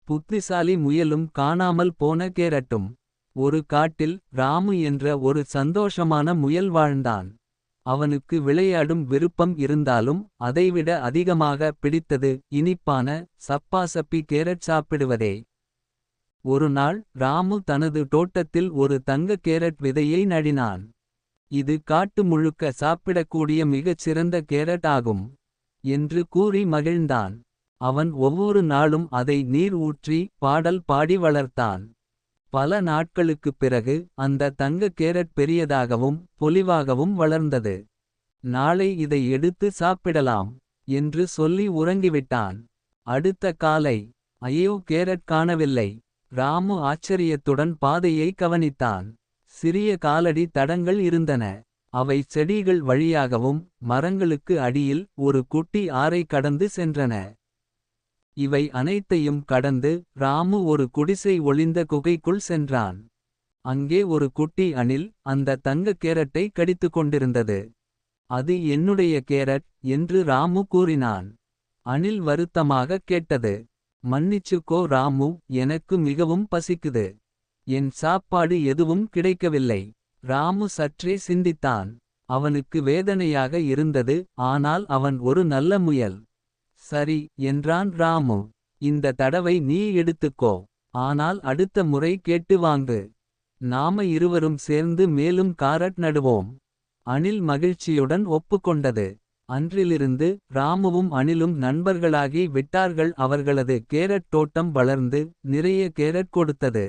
புத்திசாலி முயலும் காணாமல் போன கேரட்டும். ஒரு காட்டில் ராமு என்ற ஒரு சந்தோஷமான முயல் வாழ்ந்தான். அவனுக்கு விளையாடும் விருப்பம் இருந்தாலும் அதைவிட அதிகமாக பிடித்தது இனிப்பான சப்பாசப்பி கேரட் சாப்பிடுவதே. ஒரு நாள் ராமு தனது தோட்டத்தில் ஒரு தங்க கேரட் விதையை நடினான். இது காட்டு முழுக்க சாப்பிடக்கூடிய மிகச் சிறந்த கேரட் ஆகும் என்று கூறி மகிழ்ந்தான். அவன் ஒவ்வொரு நாளும் அதை நீர் ஊற்றி பாடல் பாடி வளர்த்தான். பல நாட்களுக்குப் பிறகு அந்த தங்க கேரட் பெரியதாகவும் பொலிவாகவும் வளர்ந்தது. நாளை இதை எடுத்து சாப்பிடலாம் என்று சொல்லி உறங்கிவிட்டான். அடுத்த காலை ஐயோ, கேரட் காணவில்லை. ராமு ஆச்சரியத்துடன் பாதையை கவனித்தான். சிறிய காலடி தடங்கள் இருந்தன. அவை செடிகள் வழியாகவும் மரங்களுக்கு அடியில் ஒரு குட்டி ஆறை கடந்து சென்றன. இவை அனைத்தையும் கடந்து ராமு ஒரு குடிசை ஒளிந்த குகைக்குள் சென்றான். அங்கே ஒரு குட்டி அணில் அந்த தங்க கேரட்டை கடித்துக் கொண்டிருந்தது. அது என்னுடைய கேரட் என்று ராமு கூறினான். அணில் வருத்தமாக கேட்டது. மன்னிச்சுக்கோ ராமு, எனக்கு மிகவும் பசிக்குது. என் சாப்பாடு எதுவும் கிடைக்கவில்லை. ராமு சற்றே சிந்தித்தான். அவனுக்கு வேதனையாக இருந்தது. ஆனால் அவன் ஒரு நல்ல முயல். சரி என்றான் ராமு. இந்த தடவை நீ எடுத்துக்கோ. ஆனால் அடுத்த முறை கேட்டு வாங்கு. நாம இருவரும் சேர்ந்து மேலும் காரட் நடுவோம். அணில் மகிழ்ச்சியுடன் ஒப்புக்கொண்டது. அன்றிலிருந்து ராமுவும் அணிலும் நண்பர்களாகி விட்டார்கள். அவர்களது கேரட் தோட்டம் வளர்ந்து நிறைய கேரட் கொடுத்தது.